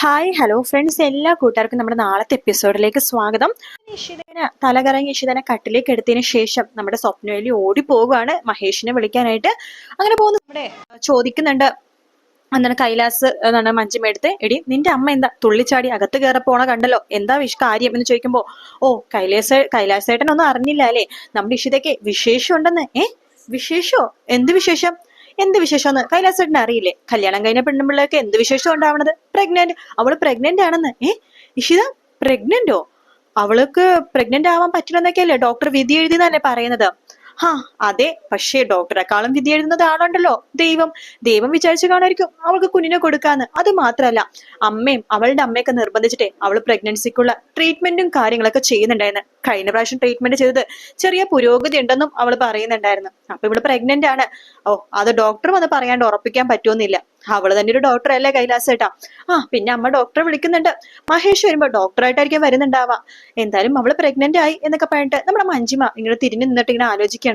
Hi hello friends, എല്ലാ കൂട്ടുകാർക്കും നമ്മുടെ നാളത്തെ എപ്പിസോഡിലേക്ക് സ്വാഗതം. ഇഷിതനെ തലകറങ്ങി ഇഷിതനെ കട്ടിലേക്ക് എടുത്തതിന് ശേഷം നമ്മുടെ സ്വപ്നവേലി ഓടി പോവുകയാണ് മഹേഷിനെ വിളിക്കാനായിട്ട്. അങ്ങനെ പോകുന്നു. നമ്മുടെ ചോദിക്കുന്നുണ്ട് എന്താണ് കൈലാസ് എന്താണ് മഞ്ജുമെടുത്ത്, എടി നിന്റെ അമ്മ എന്താ തുള്ളിച്ചാടി അകത്ത് കയറി പോണ കണ്ടല്ലോ, എന്താ കാര്യം എന്ന് ചോദിക്കുമ്പോ, ഓ കൈലാസേട്ടൻ ഒന്നും അറിഞ്ഞില്ല അല്ലേ, നമ്മുടെ ഇഷിതയ്ക്ക് വിശേഷം ഉണ്ടെന്ന്. വിശേഷോ? എന്ത് വിശേഷം? എന്ത് വിശേഷമെന്ന് കൈലാസേട്ടന് അറിയില്ലേ? കല്യാണം കഴിഞ്ഞ പെണ്ണുമ്പിള്ളേക്ക് എന്ത് വിശേഷം ഉണ്ടാവണത്? അവള് പ്രഗ്നന്റ് ആണെന്ന്. ഇഷിത പ്രഗ്നന്റോ? അവൾക്ക് പ്രഗ്നന്റ് ആവാൻ പറ്റില്ലെന്നൊക്കെയല്ലേ ഡോക്ടർ വിധി എഴുതിയെന്നല്ലേ പറയുന്നത്? ഹാ അതെ, പക്ഷേ ഡോക്ടറെക്കാളും വിധി എഴുതുന്നത് ആളുണ്ടല്ലോ, ദൈവം. ദൈവം വിചാരിച്ചു കാണായിരിക്കും അവൾക്ക് കുഞ്ഞിനെ കൊടുക്കാന്ന്. അത് മാത്രല്ല, അമ്മയും അവളുടെ അമ്മയൊക്കെ നിർബന്ധിച്ചിട്ടേ അവള് പ്രഗ്നൻസിക്കുള്ള ട്രീറ്റ്മെന്റും കാര്യങ്ങളൊക്കെ ചെയ്യുന്നുണ്ടായിരുന്നു. കഴിഞ്ഞ പ്രാവശ്യം ട്രീറ്റ്മെന്റ് ചെയ്തത് ചെറിയ പുരോഗതി ഉണ്ടെന്നും അവള് പറയുന്നുണ്ടായിരുന്നു. അപ്പൊ ഇവള് പ്രഗ്നന്റ് ആണ്. ഓ, അത് ഡോക്ടർ വന്ന് പറയാണ്ട് ഉറപ്പിക്കാൻ പറ്റുമെന്നില്ല. അവള് തന്നെ ഒരു ഡോക്ടർ അല്ലേ കൈലാസേട്ടാ. പിന്നെ അമ്മ ഡോക്ടറെ വിളിക്കുന്നുണ്ട്. മഹേഷ് വരുമ്പോ ഡോക്ടറായിട്ടായിരിക്കും വരുന്നുണ്ടാവാ. എന്തായാലും അവള് പ്രഗ്നന്റ് ആയി എന്നൊക്കെ പറഞ്ഞിട്ട് നമ്മുടെ മഞ്ജിമ ഇങ്ങനെ തിരിഞ്ഞു നിന്നിട്ട് ഇങ്ങനെ ആലോചിക്കുകയാണ്.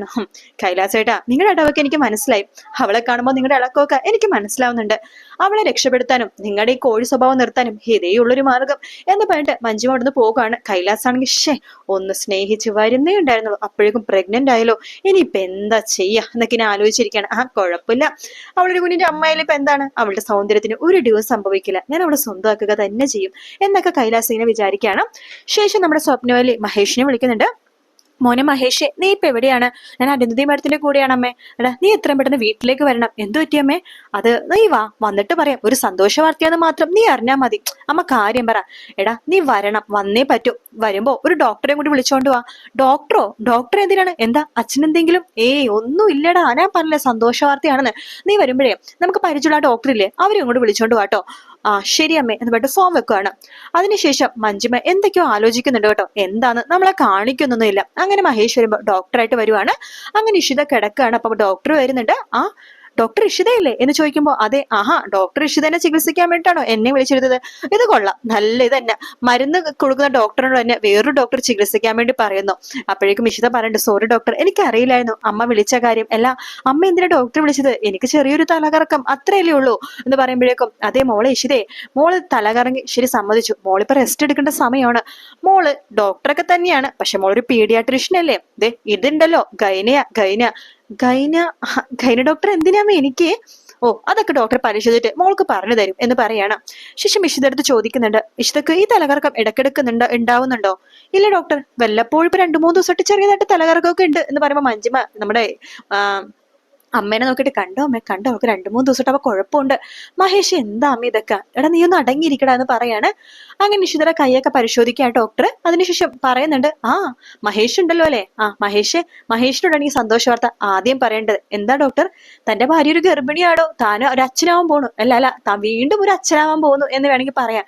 കൈലാസേട്ടാ, നിങ്ങളുടെ ഇടവൊക്കെ എനിക്ക് മനസ്സിലായി. അവളെ കാണുമ്പോൾ നിങ്ങളുടെ ഇളക്കമൊക്കെ എനിക്ക് മനസ്സിലാവുന്നുണ്ട്. അവളെ രക്ഷപ്പെടുത്താനും നിങ്ങളുടെ ഈ കോഴി സ്വഭാവം നിർത്താനും ഇതേ ഉള്ളൊരു മാർഗം എന്ന് പറഞ്ഞിട്ട് മഞ്ജിമ അവിടുന്ന് പോകുകയാണ്. കൈലാസാണെങ്കിൽ ഒന്ന് സ്നേഹിച്ച് വരുന്നേ ഉണ്ടായിരുന്നുള്ളൂ, അപ്പോഴേക്കും പ്രഗ്നന്റ് ആയല്ലോ, ഇനിയിപ്പൊ എന്താ ചെയ്യാ എന്നൊക്കെ ഇങ്ങനെ ആലോചിച്ചിരിക്കുകയാണ്. കുഴപ്പമില്ല, അവളൊരു കുഞ്ഞിന്റെ അമ്മയിൽ ഇപ്പൊ എന്താണ്, അവളുടെ സൗന്ദര്യത്തിന് ഒരു ദിവസം സംഭവിക്കില്ല, ഞാൻ അവളെ സ്വന്തമാക്കുക തന്നെ ചെയ്യും എന്നൊക്കെ കൈലാസ് ഇങ്ങനെ വിചാരിക്കുകയാണ്. ശേഷം നമ്മുടെ സ്വപ്നവലി മഹേഷിനെ വിളിക്കുന്നുണ്ട്. മോനെ മഹേഷേ, നീ ഇപ്പൊ എവിടെയാണ്? ഞാൻ അരുന്ധതി മേഡത്തിന്റെ കൂടെയാണ് അമ്മേ. എടാ, നീ എത്രയും പെട്ടെന്ന് വീട്ടിലേക്ക് വരണം. എന്തു പറ്റിയമ്മേ? അത് നീ വാ, വന്നിട്ട് പറയാം. ഒരു സന്തോഷ വാർത്തയാന്ന് മാത്രം നീ അറിഞ്ഞാ മതി. അമ്മ കാര്യം പറ. എടാ, നീ വരണം, വന്നേ പറ്റൂ. വരുമ്പോ ഒരു ഡോക്ടറെ കൂടി വിളിച്ചോണ്ട് വാ. ഡോക്ടറോ? ഡോക്ടർ എന്തിനാണ്? എന്താ അച്ഛനെന്തെങ്കിലും? ഒന്നും ഇല്ലടാ, ഞാൻ പറഞ്ഞില്ലേ സന്തോഷ വാർത്തയാണെന്ന്. നീ വരുമ്പോഴേ നമുക്ക് പരിചയമുള്ള ഡോക്ടർ ഇല്ലേ, അവരെ ഇങ്ങോട്ട് വിളിച്ചോണ്ട് വാട്ടോ. ശരി അമ്മേ എന്ന് പറഞ്ഞിട്ട് ഫോം വെക്കുകയാണ്. അതിനുശേഷം മഞ്ജിമ എന്തൊക്കെയോ ആലോചിക്കുന്നുണ്ട് കേട്ടോ. എന്താന്ന് നമ്മളെ കാണിക്കുന്നൊന്നുമില്ല. അങ്ങനെ മഹേഷ് വരുമ്പോ ഡോക്ടറായിട്ട് വരുവാണ്. അങ്ങനെ ഇഷിത കിടക്കുകയാണ്. അപ്പൊ ഡോക്ടർ വരുന്നുണ്ട്. ഡോക്ടർ ഇഷിതയല്ലേ എന്ന് ചോദിക്കുമ്പോ, അതെ. ഡോക്ടർ ഇഷിതനെ ചികിത്സിക്കാൻ വേണ്ടിയിട്ടാണോ എന്നെ വിളിച്ചിരുന്നത്? ഇത് കൊള്ളാം, നല്ല ഇത് തന്നെ. മരുന്ന് കൊടുക്കുന്ന ഡോക്ടറിനോട് തന്നെ വേറൊരു ഡോക്ടർ ചികിത്സിക്കാൻ വേണ്ടി പറയുന്നു. അപ്പോഴേക്കും ഇഷിത പറയണ്ട്, സോറി ഡോക്ടർ, എനിക്കറിയില്ലായിരുന്നു അമ്മ വിളിച്ച കാര്യം. അല്ല, അമ്മ എന്തിനാ ഡോക്ടർ വിളിച്ചത്? എനിക്ക് ചെറിയൊരു തലകറക്കം, അത്രയല്ലേ ഉള്ളൂ എന്ന് പറയുമ്പോഴേക്കും, അതേ മോളെ ഇഷിതേ, മോള് തലകറങ്ങി, ശരി സമ്മതിച്ചു, മോളിപ്പോ റെസ്റ്റ് എടുക്കേണ്ട സമയമാണ്. മോള് ഡോക്ടറൊക്കെ തന്നെയാണ്, പക്ഷെ മോളൊരു പീഡിയാട്രീഷ്യൻ അല്ലേ? ഇതുണ്ടല്ലോ ഗൈന ഗൈന ഡോക്ടർ എന്തിനാമേ എനിക്ക്? അതൊക്കെ ഡോക്ടർ പരിശോധിച്ചിട്ട് മോൾക്ക് പറഞ്ഞു തരും എന്ന് പറയണം. ശേഷം ഇഷിത അടുത്ത് ചോദിക്കുന്നുണ്ട്, ഇഷിതക്ക് ഈ തലകറക്കം ഇടക്കിടക്കുന്നുണ്ടോ, ഉണ്ടാവുന്നുണ്ടോ? ഇല്ല ഡോക്ടർ, വല്ലപ്പോഴും ഇപ്പൊ 2-3 ദിവസമായിട്ട് ചെറിയതായിട്ട് തലകറക്കമൊക്കെ ഉണ്ട് എന്ന് പറയുമ്പോ മഞ്ജിമ നമ്മുടെ അമ്മേനെ നോക്കിയിട്ട്, കണ്ടോ അമ്മ, കണ്ടോ, അവൾക്ക് 2-3 ദിവസമായിട്ട് അവ കുഴപ്പമുണ്ട്. മഹേഷ്, എന്താ അമ്മ ഇതൊക്കെ? എടാ, നീ ഒന്ന് അടങ്ങിയിരിക്കടാ എന്ന് പറയാണ്. അങ്ങനെ ഇഷിതയുടെ കൈയൊക്കെ പരിശോധിക്കുക ഡോക്ടർ. അതിനുശേഷം പറയുന്നുണ്ട്, മഹേഷ് ഉണ്ടല്ലോ അല്ലെ? മഹേഷിനോടാണ് ഈ സന്തോഷ വാർത്ത ആദ്യം പറയേണ്ടത്. എന്താ ഡോക്ടർ? തന്റെ ഭാര്യ ഒരു ഗർഭിണിയാണോ? താൻ ഒരു അച്ഛനാവാൻ പോണു? അല്ല, താൻ വീണ്ടും ഒരു അച്ഛനാവാൻ പോകുന്നു എന്ന് വേണമെങ്കിൽ പറയാം.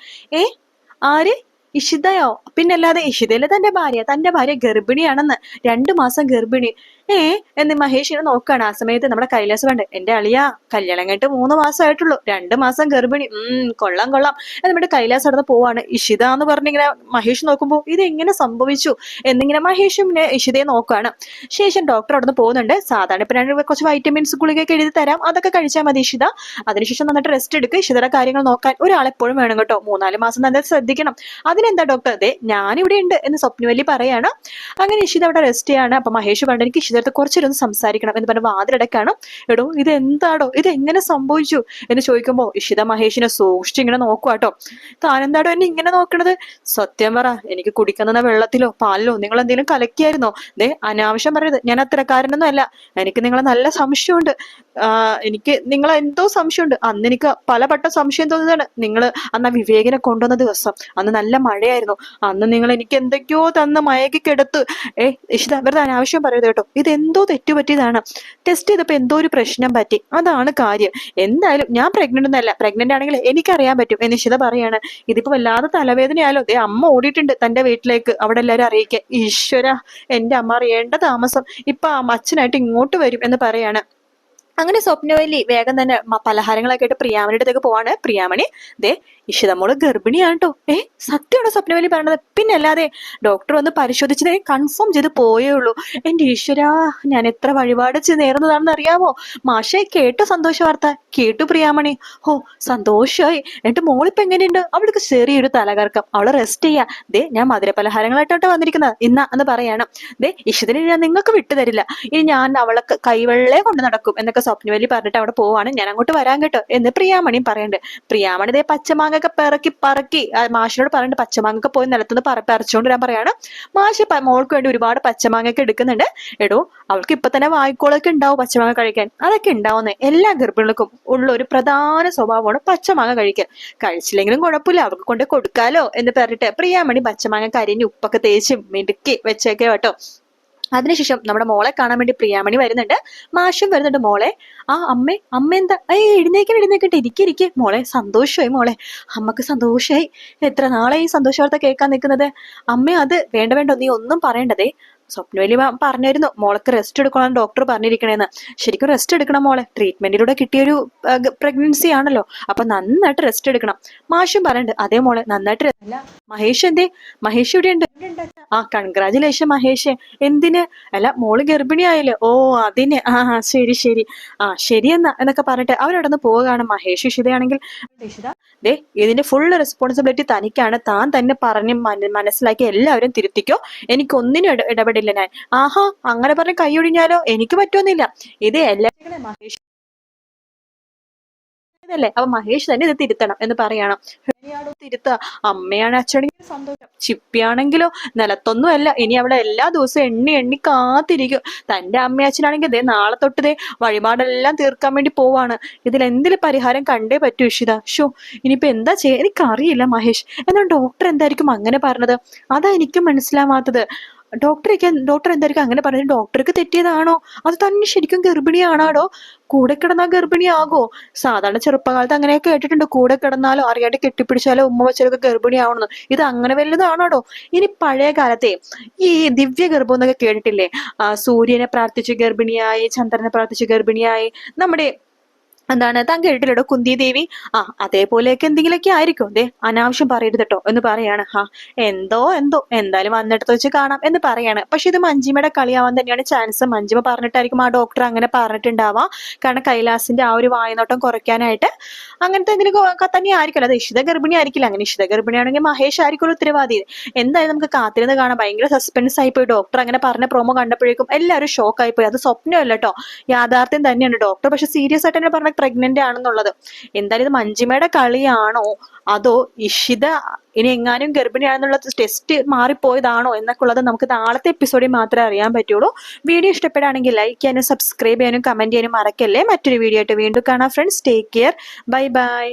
ആര്? ഇഷിതയോ? പിന്നല്ലാതെ, ഇഷിതയിലെ തന്റെ ഭാര്യ ഗർഭിണിയാണെന്ന്. 2 മാസം ഗർഭിണി. എന്ന് മഹേഷിനെ നോക്കാണ്. ആ സമയത്ത് നമ്മുടെ കൈലാസ് കണ്ട്, എന്റെ അളിയാ, കല്യാണം കഴിഞ്ഞിട്ട് 3 മാസമായിട്ടുള്ളൂ, 2 മാസം ഗർഭിണി. കൊള്ളാം എന്ന് നമ്മുടെ കൈലാസ് അവിടെ പോവാണ്. ഇഷിത എന്ന് പറഞ്ഞിങ്ങനെ മഹേഷ് നോക്കുമ്പോ ഇത് എങ്ങനെ സംഭവിച്ചു എന്നിങ്ങനെ മഹേഷും ഇഷിതയെ നോക്കാണ്. ശേഷം ഡോക്ടർ അവിടെ നിന്ന് പോകുന്നുണ്ട്. സാധാരണ ഇപ്പൊ ഞാൻ കുറച്ച് വൈറ്റമിൻസ് ഗുളികയൊക്കെ എഴുതി തരാം, അതൊക്കെ കഴിച്ചാൽ മതി ഇഷിത. അതിനുശേഷം നന്നായിട്ട് റെസ്റ്റ് എടുക്കുക. ഇഷിതയുടെ കാര്യങ്ങൾ നോക്കാൻ ഒരാളെപ്പോഴും വേണം കേട്ടോ. 3-4 മാസം തന്നെ ശ്രദ്ധിക്കണം. അതിനെന്താ ഡോക്ടർ? ഞാനിവിടെ ഉണ്ട് എന്ന് സ്വപ്നവല്ലി പറയാണ്. അങ്ങനെ ഇഷിത അവിടെ റെസ്റ്റ് ചെയ്യാണ്. അപ്പൊ മഹേഷ് പറഞ്ഞു, എനിക്ക് ഇഷിതടുത്ത് കുറച്ചൊരു സംസാരിക്കണം എന്ന് പറഞ്ഞ വാതിലടക്കാണ്. എടോ, ഇത് എന്താടോ, ഇത് എങ്ങനെ സംഭവിച്ചു എന്ന് ചോദിക്കുമ്പോ ഇഷിത മഹേഷിനെ സൂക്ഷിച്ച് ഇങ്ങനെ നോക്കുവാട്ടോ. താനെന്താടോ എന്നെ ഇങ്ങനെ നോക്കണത്? സത്യം പറ, എനിക്ക് കുടിക്കുന്ന വെള്ളത്തിലോ പാലിലോ നിങ്ങൾ എന്തെങ്കിലും കലക്കിയായിരുന്നോ? അനാവശ്യം പറയരുത്, ഞാൻ അത്രക്കാരനൊന്നും അല്ല. എനിക്ക് നിങ്ങളെ നല്ല സംശയമുണ്ട്. എനിക്ക് നിങ്ങളെ എന്തോ സംശയമുണ്ട്. അന്ന് എനിക്ക് പലവട്ട സംശയം തോന്നിയതാണ്. നിങ്ങൾ അന്ന് വിവേകിനെ കൊണ്ടുവന്ന ദിവസം, അന്ന് നല്ല മഴയായിരുന്നു. അന്ന് നിങ്ങൾ എനിക്ക് എന്തൊക്കെയോ തന്ന് മയക്കി കെടുത്ത്. ഇഷിത, വെറുതെ അനാവശ്യം പറയരുത് കേട്ടോ. ഇതെന്തോ തെറ്റുപറ്റിയതാണ്. ടെസ്റ്റ് ചെയ്തപ്പോ എന്തോ ഒരു പ്രശ്നം പറ്റി, അതാണ് കാര്യം. എന്തായാലും ഞാൻ പ്രഗ്നന്റ് ഒന്നല്ല. പ്രഗ്നന്റ് ആണെങ്കിൽ എനിക്കറിയാൻ പറ്റും എന്ന് ഇഷിത പറയാണ്. ഇതിപ്പോ വല്ലാതെ തലവേദനയാലോ. അമ്മ ഓടിയിട്ടുണ്ട് തന്റെ വീട്ടിലേക്ക്, അവിടെ എല്ലാവരും അറിയിക്കാൻ. ഈശ്വര, എന്റെ അമ്മ അറിയേണ്ട താമസം. ഇപ്പൊ അച്ഛനായിട്ട് ഇങ്ങോട്ട് വരും എന്ന് പറയാണ്. അങ്ങനെ സ്വപ്നവല്ലി വേഗം തന്നെ പലഹാരങ്ങളൊക്കെ ആയിട്ട് പ്രിയാമണിയുടെ അടുത്തേക്ക് പോവാണ്. പ്രിയാമണി, ഇഷിത മോള് ഗർഭിണിയാണ് കേട്ടോ. സത്യമാണോ സ്വപ്നവലി പറഞ്ഞത്? പിന്നെ അല്ലാതെ ഡോക്ടർ വന്ന് പരിശോധിച്ചതേ കൺഫേം ചെയ്ത് പോയേ ഉള്ളൂ. എന്റെ ഈശ്വരാ, ഞാൻ എത്ര വഴിപാട് നേർന്നതാണെന്ന് അറിയാമോ? മാഷെ കേട്ടോ സന്തോഷ വാർത്ത? കേട്ടു പ്രിയാമണി? ഓ സന്തോഷമായി. എന്നിട്ട് മോളിപ്പോ എങ്ങനെയുണ്ട്? അവൾക്ക് ചെറിയൊരു തലകറക്കം, അവള് റെസ്റ്റ് ചെയ്യാ. ദേ ഞാൻ മധുര പലഹാരങ്ങളായിട്ടോട്ട് വന്നിരിക്കുന്നത് ഇന്നാ എന്ന് പറയണം. ദേ ഇഷിതിനെ ഞാൻ നിങ്ങൾക്ക് വിട്ടുതരില്ല, ഇനി ഞാൻ അവളെ കൈവെള്ളേ കൊണ്ട് നടക്കും എന്നൊക്കെ സ്വപ്നവലി പറഞ്ഞിട്ട് അവിടെ പോവാണ്. ഞാൻ അങ്ങോട്ട് വരാൻ കേട്ടോ എന്ന് പ്രിയാമണിയും പറയണ്ട്. പ്രിയാമണി ദേ പച്ചമാങ്ങൊക്കെ പിറക്കി പറക്കി മാഷിനോട് പറയണ്ട്, പച്ചമാങ്ങൊക്കെ പോയി നിലത്തുനിന്ന് പറിച്ചുകൊണ്ട് ഞാൻ പറയാണ്. മാഷ് മോൾക്ക് വേണ്ടി ഒരുപാട് പച്ചമാങ്ങൊക്കെ എടുക്കുന്നുണ്ട്. എടോ അവൾക്ക് ഇപ്പൊ തന്നെ വായ്ക്കോളൊക്കെ ഉണ്ടാവും പച്ചമാങ്ങ കഴിക്കാൻ. അതൊക്കെ ഉണ്ടാവുന്നേ എല്ലാ ഗർഭിണികൾക്കും ഉള്ള ഒരു പ്രധാന സ്വഭാവമാണ് പച്ചമാങ്ങ കഴിക്കാൻ. കഴിച്ചില്ലെങ്കിലും കുഴപ്പമില്ല, അവർക്ക് കൊണ്ട് കൊടുക്കാലോ എന്ന് പറഞ്ഞിട്ട് പ്രിയാമണി പച്ചമാങ്ങ കരിഞ്ഞ് ഉപ്പൊക്കെ തേച്ചും മിടുക്കി വെച്ചേക്കെ കേട്ടോ. അതിനുശേഷം നമ്മുടെ മോളെ കാണാൻ വേണ്ടി പ്രിയാമണി വരുന്നുണ്ട്, മാഷും വരുന്നുണ്ട്. മോളെ അമ്മ എന്താ എഴുന്നേക്കട്ടെ, ഇരിക്കെ മോളെ. സന്തോഷമായി മോളെ, അമ്മക്ക് സന്തോഷമായി. എത്ര നാളെ ഈ സന്തോഷ വാർത്ത കേൾക്കാൻ നിൽക്കുന്നത്. അമ്മ അത് വേണ്ട നീ ഒന്നും പറയണ്ടതേ. സ്വപ്നവലി പറഞ്ഞിരുന്നു മോൾക്ക് റെസ്റ്റ് എടുക്കണം ഡോക്ടർ പറഞ്ഞിരിക്കണേന്ന്. ശരിക്കും റെസ്റ്റ് എടുക്കണം മോളെ, ട്രീറ്റ്മെന്റിലൂടെ കിട്ടിയൊരു പ്രഗ്നൻസി ആണല്ലോ, അപ്പൊ നന്നായിട്ട് റെസ്റ്റ് എടുക്കണം. മാഷും പറയണ്ട് അതേ മോളെ നന്നായിട്ട്. അല്ല മഹേഷ് എന്തേ? മഹേഷ് ഇവിടെ ഉണ്ട്. കൺഗ്രാജുലേഷൻ മഹേഷ്. എന്തിന്? അല്ല മോള് ഗർഭിണിയായല്ലോ. ഓ അതിന്. ശരി ശരിയെന്നാ എന്നൊക്കെ പറഞ്ഞിട്ട് അവരവിടെ നിന്ന് പോവുകയാണ്. മഹേഷ് ഇഷിതയാണെങ്കിൽ ദേ ഇതിന്റെ ഫുൾ റെസ്പോൺസിബിലിറ്റി തനിക്കാണ്, താൻ തന്നെ പറഞ്ഞ് മനസ്സിലാക്കി എല്ലാവരും തിരുത്തിക്കോ, എനിക്കൊന്നിനും ഇടപെടില്ല ഞാൻ. അങ്ങനെ പറഞ്ഞ് കൈയൊഴിഞ്ഞാലോ? എനിക്ക് പറ്റുമെന്നില്ല. ഇത് എല്ലാ മഹേഷ് ല്ലേ, അപ്പൊ മഹേഷ് തന്നെ ഇത് തിരുത്തണം എന്ന് പറയണം. തിരുത്ത അമ്മയാണ് അച്ഛനെങ്കിൽ സന്തോഷം, ചിപ്പിയാണെങ്കിലോ നിലത്തൊന്നും അല്ല, ഇനി അവളെ എല്ലാ ദിവസവും എണ്ണി കാത്തിരിക്കും. തന്റെ അമ്മ അച്ഛനാണെങ്കിൽ ദേ നാളെ തൊട്ട് ദേ വഴിപാടെല്ലാം തീർക്കാൻ വേണ്ടി പോവാണ്. ഇതിലെന്തെങ്കിലും പരിഹാരം കണ്ടേ പറ്റൂ ഇഷിത. ഇനിയിപ്പോ എന്താ ചെയ്യാ എനിക്കറിയില്ല മഹേഷ്. എന്നാൽ ഡോക്ടർ എന്തായിരിക്കും അങ്ങനെ പറഞ്ഞത്? അതാ എനിക്കും മനസ്സിലാവാത്തത്. ഡോക്ടർ എന്തായിരിക്കും അങ്ങനെ പറഞ്ഞത്? ഡോക്ടർക്ക് തെറ്റിയതാണോ? അത് തന്നെ ശരിക്കും ഗർഭിണിയാണാടോ? കൂടെ കിടന്നാൽ ഗർഭിണിയാകോ? സാധാരണ ചെറുപ്പകാലത്ത് അങ്ങനെയൊക്കെ കേട്ടിട്ടുണ്ട്, കൂടെ കിടന്നാലോ അറിയാണ്ട് കെട്ടിപ്പിടിച്ചാലോ ഉമ്മ വെച്ചാലൊക്കെ ഗർഭിണിയാവണമെന്ന്. ഇത് അങ്ങനെ വലുതാണോടോ? ഇനി പഴയ കാലത്തെ ഈ ദിവ്യ ഗർഭം എന്നൊക്കെ കേട്ടിട്ടില്ലേ? സൂര്യനെ പ്രാർത്ഥിച്ച് ഗർഭിണിയായി, ചന്ദ്രനെ പ്രാർത്ഥിച്ച് ഗർഭിണിയായി. നമ്മുടെ എന്താണ് താൻ കേട്ടില്ലടോ കുന്തി ദേവി? അതേപോലെയൊക്കെ എന്തെങ്കിലുമൊക്കെ ആയിരിക്കും. അനാവശ്യം പറയരുത് കേട്ടോ എന്ന് പറയാണ്. എന്തോ എന്തായാലും വന്നിടത്ത് വെച്ച് കാണാം എന്ന് പറയാണ്. പക്ഷെ ഇത് മഞ്ജിമയുടെ കളിയാവാൻ തന്നെയാണ് ചാൻസ്. മഞ്ജിമ പറഞ്ഞിട്ടായിരിക്കും ആ ഡോക്ടർ അങ്ങനെ പറഞ്ഞിട്ടുണ്ടാവാം. കാരണം കൈലാസിന്റെ ആ ഒരു വായനോട്ടം കുറയ്ക്കാനായിട്ട് അങ്ങനത്തെ എന്തെങ്കിലും തന്നെ ആയിരിക്കുമല്ലോ. അത് ഇഷിത ഗർഭിണി ആയിരിക്കില്ല. അങ്ങനെ ഇഷിത ഗർഭിണിയാണെങ്കിൽ മഹേഷ് ആയിരിക്കും ഉത്തരവാദി. എന്തായാലും നമുക്ക് കാത്തിരുന്ന് കാണാം. ഭയങ്കര സസ്പെൻസ് ആയിപ്പോയി. ഡോക്ടർ അങ്ങനെ പറഞ്ഞ പ്രൊമോ കണ്ടപ്പോഴേക്കും എല്ലാവരും ഷോക്ക് ആയിപ്പോയി. അത് സ്വപ്നമല്ല കേട്ടോ, യാഥാർത്ഥ്യം തന്നെയാണ്. ഡോക്ടർ പക്ഷെ സീരിയസ് ആയിട്ട് തന്നെ പറഞ്ഞ പ്രഗ്നന്റ് ആണെന്നുള്ളത്. എന്തായാലും ഇത് മഞ്ജിമയുടെ കളിയാണോ അതോ ഇഷിത ഇനി എങ്ങാനും ഗർഭിണിയാണെന്നുള്ള ടെസ്റ്റ് മാറിപ്പോയതാണോ എന്നൊക്കെ ഉള്ളത് നമുക്ക് നാളത്തെ എപ്പിസോഡിൽ മാത്രമേ അറിയാൻ പറ്റുള്ളൂ. വീഡിയോ ഇഷ്ടപ്പെടുകയാണെങ്കിൽ ലൈക്ക് ചെയ്യാനും സബ്സ്ക്രൈബ് ചെയ്യാനും കമന്റ് ചെയ്യാനും മറക്കല്ലേ. മറ്റൊരു വീഡിയോ ആയിട്ട് വീണ്ടും കാണാം friends. Take care. Bye bye.